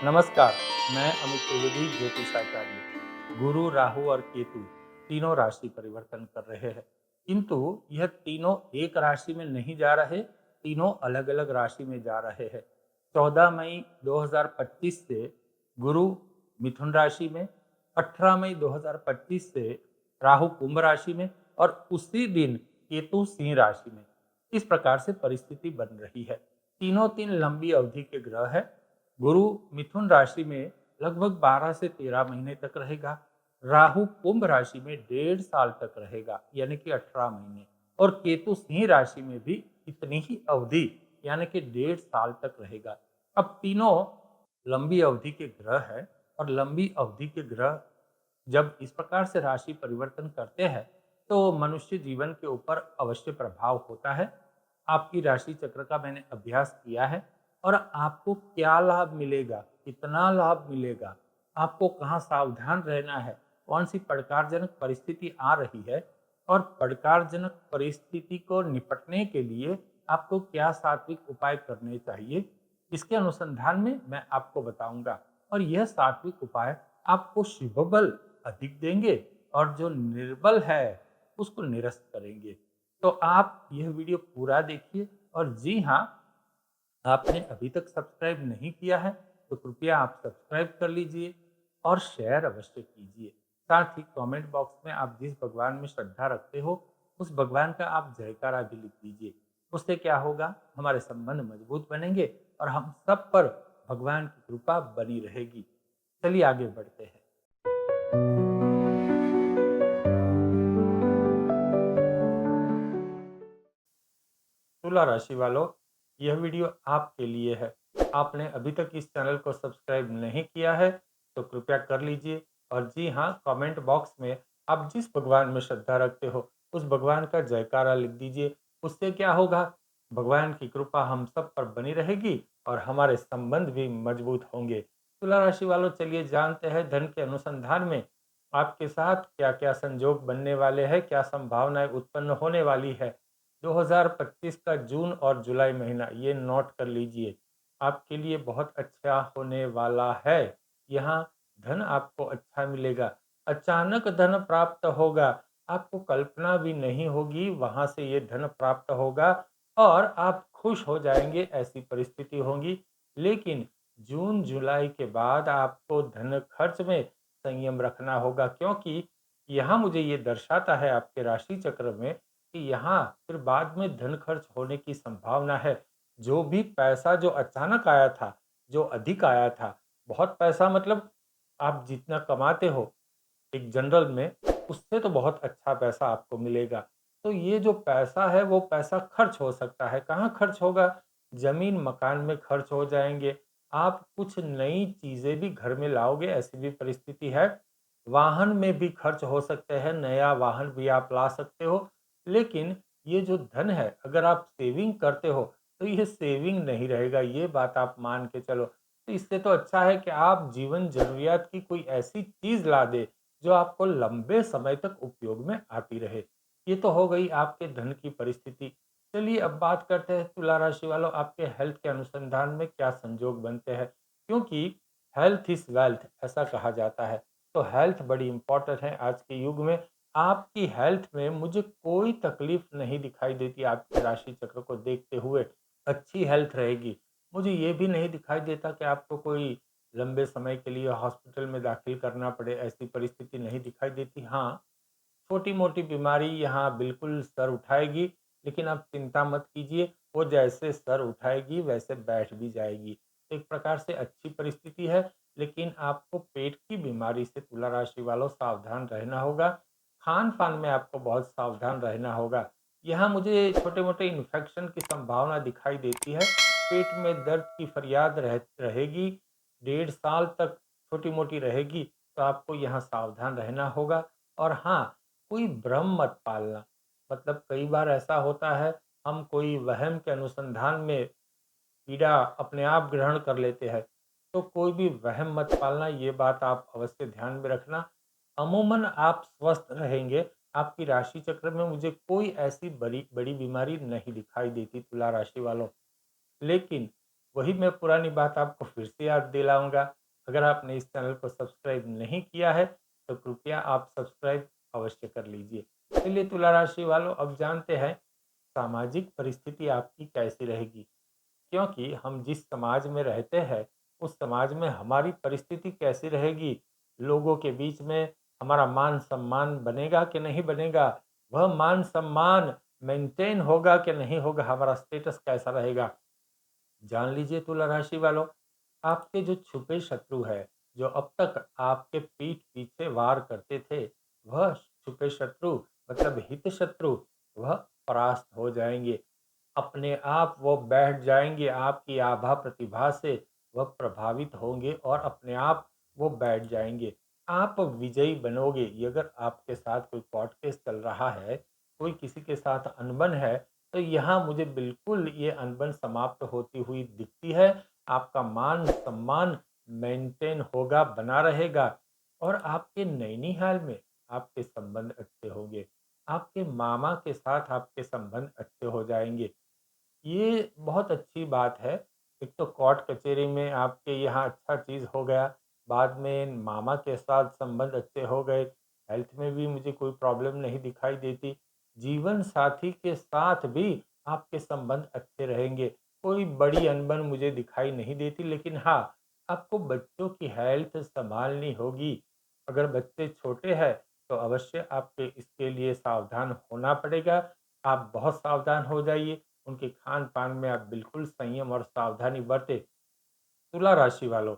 नमस्कार। मैं अमित त्रिवेदी, ज्योतिषाचार्य। गुरु, राहु और केतु तीनों राशि परिवर्तन कर रहे हैं, किंतु यह तीनों एक राशि में नहीं जा रहे, तीनों अलग अलग राशि में जा रहे हैं। 14 मई 2025 से गुरु मिथुन राशि में, 18 मई 2025 से राहु कुंभ राशि में और उसी दिन केतु सिंह राशि में। इस प्रकार से परिस्थिति बन रही है। तीनों तीन लंबी अवधि के ग्रह है। गुरु मिथुन राशि में लगभग 12 से 13 महीने तक रहेगा। राहु कुंभ राशि में 1.5 साल तक रहेगा, यानी कि 18 महीने। और केतु सिंह राशि में भी इतनी ही अवधि, यानी कि 1.5 साल तक रहेगा। अब तीनों लंबी अवधि के ग्रह है, और लंबी अवधि के ग्रह जब इस प्रकार से राशि परिवर्तन करते हैं तो मनुष्य जीवन के ऊपर अवश्य प्रभाव होता है। आपकी राशि चक्र का मैंने अभ्यास किया है, और आपको क्या लाभ मिलेगा, कितना लाभ मिलेगा, आपको कहाँ सावधान रहना है, कौन सी पड़कारजनक परिस्थिति आ रही है, और पड़कारजनक परिस्थिति को निपटने के लिए आपको क्या सात्विक उपाय करने चाहिए, इसके अनुसंधान में मैं आपको बताऊंगा। और यह सात्विक उपाय आपको शुभ बल अधिक देंगे, और जो निर्बल है उसको निरस्त करेंगे। तो आप यह वीडियो पूरा देखिए। और जी हाँ, आपने अभी तक सब्सक्राइब नहीं किया है तो कृपया आप सब्सक्राइब कर लीजिए और शेयर अवश्य कीजिए। साथ ही कमेंट बॉक्स में आप जिस भगवान में श्रद्धा रखते हो उस भगवान का आप जयकारा भी लिख दीजिए। उससे क्या होगा, हमारे संबंध मजबूत बनेंगे और हम सब पर भगवान की कृपा बनी रहेगी। चलिए आगे बढ़ते हैं। तुला राशि वालों, यह वीडियो आपके लिए है। आपने अभी तक इस चैनल को सब्सक्राइब नहीं किया है तो कृपया कर लीजिए। और जी हाँ, कमेंट बॉक्स में आप जिस भगवान में श्रद्धा रखते हो उस भगवान का जयकारा लिख दीजिए। उससे क्या होगा, भगवान की कृपा हम सब पर बनी रहेगी और हमारे संबंध भी मजबूत होंगे। तुला राशि वालों, चलिए जानते हैं धन के अनुसंधान में आपके साथ क्या क्या संजोग बनने वाले हैं, क्या संभावनाएं उत्पन्न होने वाली है। 2025 का जून और जुलाई महीना ये नोट कर लीजिए, आपके लिए बहुत अच्छा होने वाला है। यहाँ धन आपको अच्छा मिलेगा, अचानक धन प्राप्त होगा, आपको कल्पना भी नहीं होगी वहां से ये धन प्राप्त होगा और आप खुश हो जाएंगे, ऐसी परिस्थिति होगी। लेकिन जून जुलाई के बाद आपको धन खर्च में संयम रखना होगा, क्योंकि यहाँ मुझे ये दर्शाता है आपके राशि चक्र में कि यहाँ फिर बाद में धन खर्च होने की संभावना है। जो भी पैसा जो अचानक आया था, जो अधिक आया था, बहुत पैसा मतलब आप जितना कमाते हो एक जनरल में, उससे तो बहुत अच्छा पैसा आपको मिलेगा। तो ये जो पैसा है वो पैसा खर्च हो सकता है। कहाँ खर्च होगा? ज़मीन मकान में खर्च हो जाएँगे। आप कुछ नई चीज़ें भी घर में लाओगे, ऐसी भी परिस्थिति है। वाहन में भी खर्च हो सकते हैं, नया वाहन भी आप ला सकते हो। लेकिन ये जो धन है, अगर आप सेविंग करते हो तो ये सेविंग नहीं रहेगा, ये बात आप मान के चलो। तो इससे तो अच्छा है कि आप जीवन ज़रूरियात की कोई ऐसी चीज़ ला दें जो आपको लंबे समय तक उपयोग में आती रहे। ये तो हो गई आपके धन की परिस्थिति। चलिए अब बात करते हैं तुला राशि वालों, आपके हेल्थ के अनुसंधान में क्या संजोग बनते हैं, क्योंकि हेल्थ इज वेल्थ ऐसा कहा जाता है। तो हेल्थ बड़ी इंपॉर्टेंट है आज के युग में। आपकी हेल्थ में मुझे कोई तकलीफ नहीं दिखाई देती, आपके राशि चक्र को देखते हुए अच्छी हेल्थ रहेगी। मुझे ये भी नहीं दिखाई देता कि आपको कोई लंबे समय के लिए हॉस्पिटल में दाखिल करना पड़े, ऐसी परिस्थिति नहीं दिखाई देती। हाँ, छोटी-मोटी बीमारी यहाँ बिल्कुल सर उठाएगी, लेकिन आप चिंता मत कीजिए, वो जैसे सर उठाएगी वैसे बैठ भी जाएगी। एक प्रकार से अच्छी परिस्थिति है, लेकिन आपको पेट की बीमारी से तुला राशि वालों सावधान रहना होगा। खान-पान में आपको बहुत सावधान रहना होगा। यहाँ मुझे छोटे-मोटे इन्फेक्शन की संभावना दिखाई देती है, पेट में दर्द की फरियाद रहेगी, 1.5 साल तक छोटी-मोटी रहेगी, तो आपको यहाँ सावधान रहना होगा। और हाँ, कोई भ्रम मत पालना। मतलब कई बार ऐसा होता है, हम कोई वहम के अनुसंधान में पीड़ा अपने आप ग्रहण कर लेते हैं। तो कोई भी वहम मत पालना, ये बात आप अवश्य ध्यान में रखना। अमूमन आप स्वस्थ रहेंगे। आपकी राशि चक्र में मुझे कोई ऐसी बड़ी बड़ी बीमारी नहीं दिखाई देती तुला राशि वालों। लेकिन वही मैं पुरानी बात आपको फिर से याद दिलाऊँगा। अगर आपने इस चैनल को सब्सक्राइब नहीं किया है, तो कृपया आप सब्सक्राइब अवश्य कर लीजिए। चलिए तुला राशि वालों, अब जानते हैं सामाजिक परिस्थिति आपकी कैसी रहेगी। क्योंकि हम जिस समाज में रहते हैं, उस समाज में हमारी परिस्थिति कैसी रहेगी, लोगों के बीच में हमारा मान सम्मान बनेगा कि नहीं बनेगा, वह मान सम्मान मेंटेन होगा कि नहीं होगा, हमारा स्टेटस कैसा रहेगा। जान लीजिए तुला राशि वालों, आपके जो छुपे शत्रु है, जो अब तक आपके पीठ पीछे वार करते थे, वह छुपे शत्रु मतलब हित शत्रु, वह परास्त हो जाएंगे। अपने आप वो बैठ जाएंगे, आपकी आभा प्रतिभा से वह प्रभावित होंगे और अपने आप वो बैठ जाएंगे। आप विजयी बनोगे। ये अगर आपके साथ कोई कोर्ट केस चल रहा है, कोई किसी के साथ अनबन है, तो यहाँ मुझे बिल्कुल ये अनबन समाप्त होती हुई दिखती है। आपका मान सम्मान मेंटेन होगा, बना रहेगा और आपके नैनीहाल में आपके संबंध अच्छे होंगे। आपके मामा के साथ आपके संबंध अच्छे हो जाएंगे। ये बहुत अच्छी बात है। एक तो कोर्ट कचहरी में आपके यहाँ अच्छा चीज़ हो गया, बाद में मामा के साथ संबंध अच्छे हो गए, हेल्थ में भी मुझे कोई प्रॉब्लम नहीं दिखाई देती। जीवन साथी के साथ भी आपके संबंध अच्छे रहेंगे। कोई बड़ी अनबन मुझे दिखाई नहीं देती, लेकिन हाँ, आपको बच्चों की हेल्थ सँभालनी होगी। अगर बच्चे छोटे हैं, तो अवश्य आपको इसके लिए सावधान होना पड़ेगा। आप बहुत सावधान हो जाइए। उनके खान-पान में आप बिल्कुल संयम और सावधानी बरतें। तुला राशि वालों,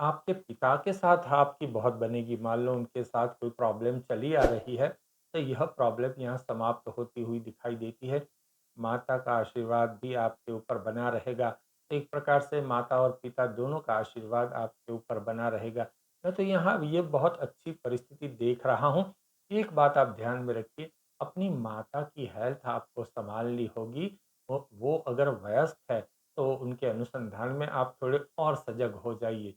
आपके पिता के साथ आपकी बहुत बनेगी। मान लो उनके साथ कोई प्रॉब्लम चली आ रही है, तो यह प्रॉब्लम यहाँ समाप्त होती हुई दिखाई देती है। माता का आशीर्वाद भी आपके ऊपर बना रहेगा। तो एक प्रकार से माता और पिता दोनों का आशीर्वाद आपके ऊपर बना रहेगा। मैं तो यहाँ ये बहुत अच्छी परिस्थिति देख रहा हूँ। एक बात आप ध्यान में रखिए, अपनी माता की हेल्थ आपको सँभालनी होगी। वो अगर वयस्क है, तो उनके अनुसंधान में आप थोड़े और सजग हो जाइए।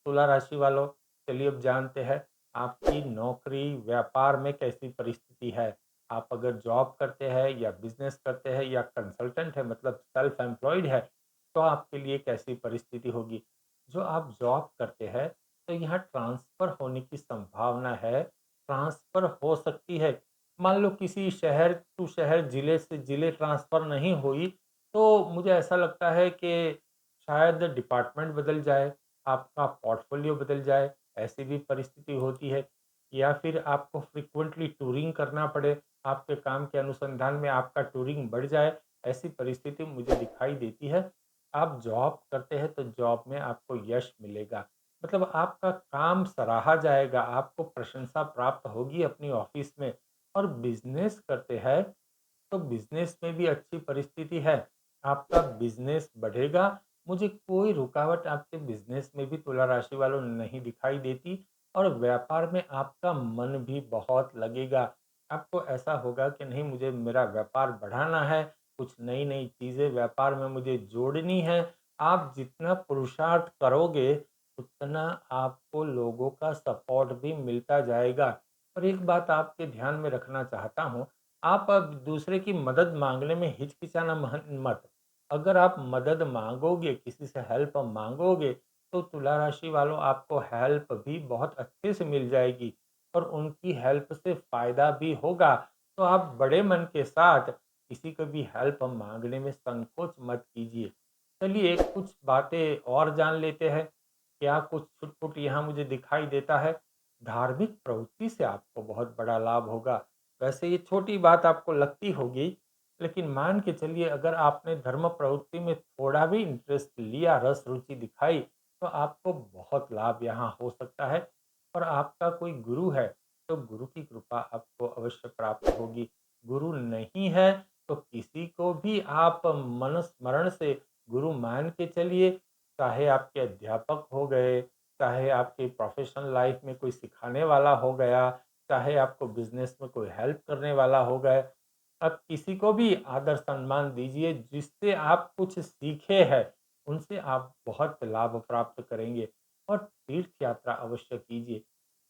तुला राशि वालों, चलिए अब जानते हैं आपकी नौकरी व्यापार में कैसी परिस्थिति है। आप अगर जॉब करते हैं या बिजनेस करते हैं या कंसल्टेंट है मतलब सेल्फ एम्प्लॉयड है, तो आपके लिए कैसी परिस्थिति होगी। जो आप जॉब करते हैं, तो यहाँ ट्रांसफ़र होने की संभावना है, ट्रांसफ़र हो सकती है। मान लो किसी शहर टू शहर, ज़िले से ज़िले ट्रांसफ़र नहीं हुई, तो मुझे ऐसा लगता है कि शायद डिपार्टमेंट बदल जाए, आपका पोर्टफोलियो बदल जाए, ऐसी भी परिस्थिति होती है। या फिर आपको फ्रीक्वेंटली टूरिंग करना पड़े, आपके काम के अनुसंधान में आपका टूरिंग बढ़ जाए, ऐसी परिस्थिति मुझे दिखाई देती है। आप जॉब करते हैं तो जॉब में आपको यश मिलेगा, मतलब आपका काम सराहा जाएगा, आपको प्रशंसा प्राप्त होगी अपनी ऑफ़िस में। और बिज़नेस करते हैं तो बिज़नेस में भी अच्छी परिस्थिति है, आपका बिज़नेस बढ़ेगा। मुझे कोई रुकावट आपके बिज़नेस में भी तुला राशि वालों नहीं दिखाई देती और व्यापार में आपका मन भी बहुत लगेगा। आपको ऐसा होगा कि नहीं, मुझे मेरा व्यापार बढ़ाना है, कुछ नई-नई चीज़ें व्यापार में मुझे जोड़नी है। आप जितना पुरुषार्थ करोगे, उतना आपको लोगों का सपोर्ट भी मिलता जाएगा। और एक बात आपके ध्यान में रखना चाहता हूँ, आप अब दूसरे की मदद माँगने में हिचकिचाना मत। अगर आप मदद माँगोगे, किसी से हेल्प माँगोगे, तो तुला राशि वालों आपको हेल्प भी बहुत अच्छे से मिल जाएगी और उनकी हेल्प से फ़ायदा भी होगा। तो आप बड़े मन के साथ किसी को भी हेल्प माँगने में संकोच मत कीजिए। चलिए कुछ बातें और जान लेते हैं। क्या कुछ छुट-पुट यहाँ मुझे दिखाई देता है? धार्मिक प्रवृत्ति से आपको बहुत बड़ा लाभ होगा। वैसे ये छोटी बात आपको लगती होगी, लेकिन मान के चलिए अगर आपने धर्म प्रवृत्ति में थोड़ा भी इंटरेस्ट लिया, रस रुचि दिखाई, तो आपको बहुत लाभ यहाँ हो सकता है। और आपका कोई गुरु है, तो गुरु की कृपा आपको अवश्य प्राप्त होगी। गुरु नहीं है, तो किसी को भी आप मनुस्मरण से गुरु मान के चलिए, चाहे आपके अध्यापक हो गए, चाहे आपकी प्रोफ़ेशनल लाइफ़ में कोई सिखाने वाला हो गया, चाहे आपको बिज़नेस में कोई हेल्प करने वाला हो गए। आप किसी को भी आदर सम्मान दीजिए, जिससे आप कुछ सीखे हैं, उनसे आप बहुत लाभ प्राप्त करेंगे। और तीर्थ यात्रा अवश्य कीजिए।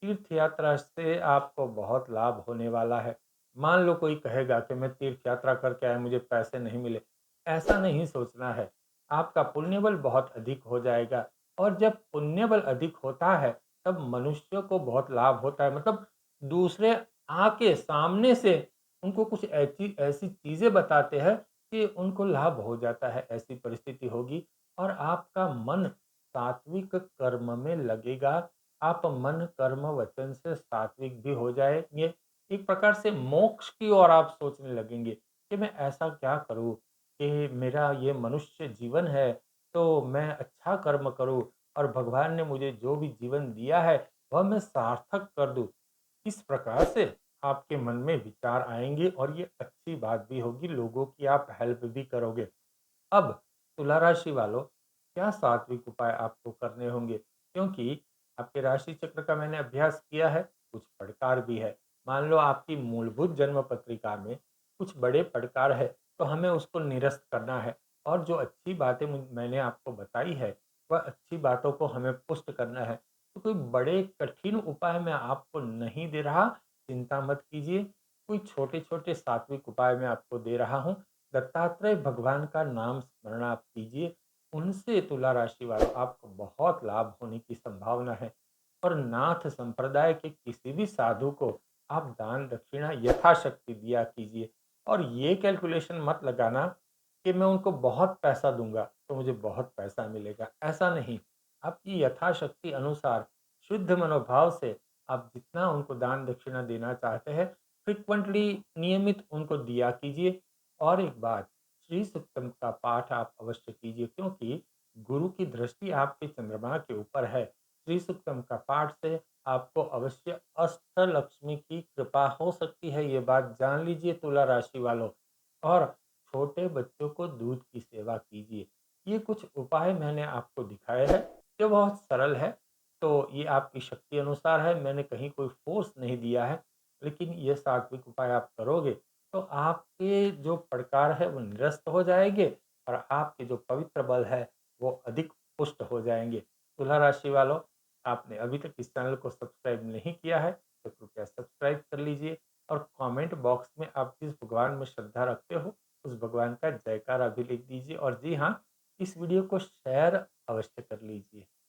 तीर्थ यात्रा से आपको बहुत लाभ होने वाला है। मान लो कोई कहेगा कि मैं तीर्थ यात्रा करके आया, मुझे पैसे नहीं मिले। ऐसा नहीं सोचना है। आपका पुण्य बल बहुत अधिक हो जाएगा। और जब पुण्य बल अधिक होता है, तब मनुष्य को बहुत लाभ होता है। मतलब दूसरे आके सामने से उनको कुछ ऐसी ऐसी चीज़ें बताते हैं कि उनको लाभ हो जाता है, ऐसी परिस्थिति होगी। और आपका मन सात्विक कर्म में लगेगा। आप मन, कर्म, वचन से सात्विक भी हो जाएँगे। एक प्रकार से मोक्ष की ओर आप सोचने लगेंगे कि मैं ऐसा क्या करूँ कि मेरा ये मनुष्य जीवन है, तो मैं अच्छा कर्म करूँ और भगवान ने मुझे जो भी जीवन दिया है, वह मैं सार्थक कर दूँ। इस प्रकार से आपके मन में विचार आएँगे और ये अच्छी बात भी होगी, लोगों की आप हेल्प भी करोगे। अब तुला राशि वालों, क्या सात्विक उपाय आपको करने होंगे? क्योंकि आपके राशि चक्र का मैंने अभ्यास किया है, कुछ पड़कार भी है। मान लो आपकी मूलभूत जन्म पत्रिका में कुछ बड़े पड़कार है, तो हमें उसको निरस्त करना है। और जो अच्छी बातें मैंने आपको बताई है, वह अच्छी बातों को हमें पुष्ट करना है। तो कोई बड़े कठिन उपाय मैं आपको नहीं दे रहा, चिंता मत कीजिए। कोई छोटे-छोटे सात्विक उपाय मैं आपको दे रहा हूँ। दत्तात्रेय भगवान का नाम स्मरण आप कीजिए, उनसे तुला राशि वालों आपको बहुत लाभ होने की संभावना है। और नाथ संप्रदाय के किसी भी साधु को आप दान दक्षिणा यथाशक्ति दिया कीजिए। और ये कैलकुलेशन मत लगाना कि मैं उनको बहुत पैसा दूंगा तो मुझे बहुत पैसा मिलेगा, ऐसा नहीं। आपकी यथाशक्ति अनुसार शुद्ध मनोभाव से आप जितना उनको दान दक्षिणा देना चाहते हैं, फ्रिक्वेंटली, नियमित उनको दिया कीजिए। और एक बात, श्री सूक्तम का पाठ आप अवश्य कीजिए, क्योंकि गुरु की दृष्टि आपके चंद्रमा के ऊपर है। श्री सूक्तम का पाठ से आपको अवश्य अष्ट लक्ष्मी की कृपा हो सकती है, ये बात जान लीजिए तुला राशि वालों। और छोटे बच्चों को दूध की सेवा कीजिए। ये कुछ उपाय मैंने आपको दिखाए हैं, जो बहुत सरल है। तो ये आपकी शक्ति अनुसार है, मैंने कहीं कोई फोर्स नहीं दिया है। लेकिन ये सात्विक उपाय आप करोगे तो आपके जो प्रकार है वो निरस्त हो जाएंगे और आपके जो पवित्र बल है वो अधिक पुष्ट हो जाएंगे। तुला राशि वालों, आपने अभी तक इस चैनल को सब्सक्राइब नहीं किया है तो कृपया सब्सक्राइब कर लीजिए। और कमेंट बॉक्स में आप जिस भगवान में श्रद्धा रखते हो उस भगवान का जयकारा भी लिख दीजिए। और जी हाँ, इस वीडियो को शेयर अवश्य कर लीजिए।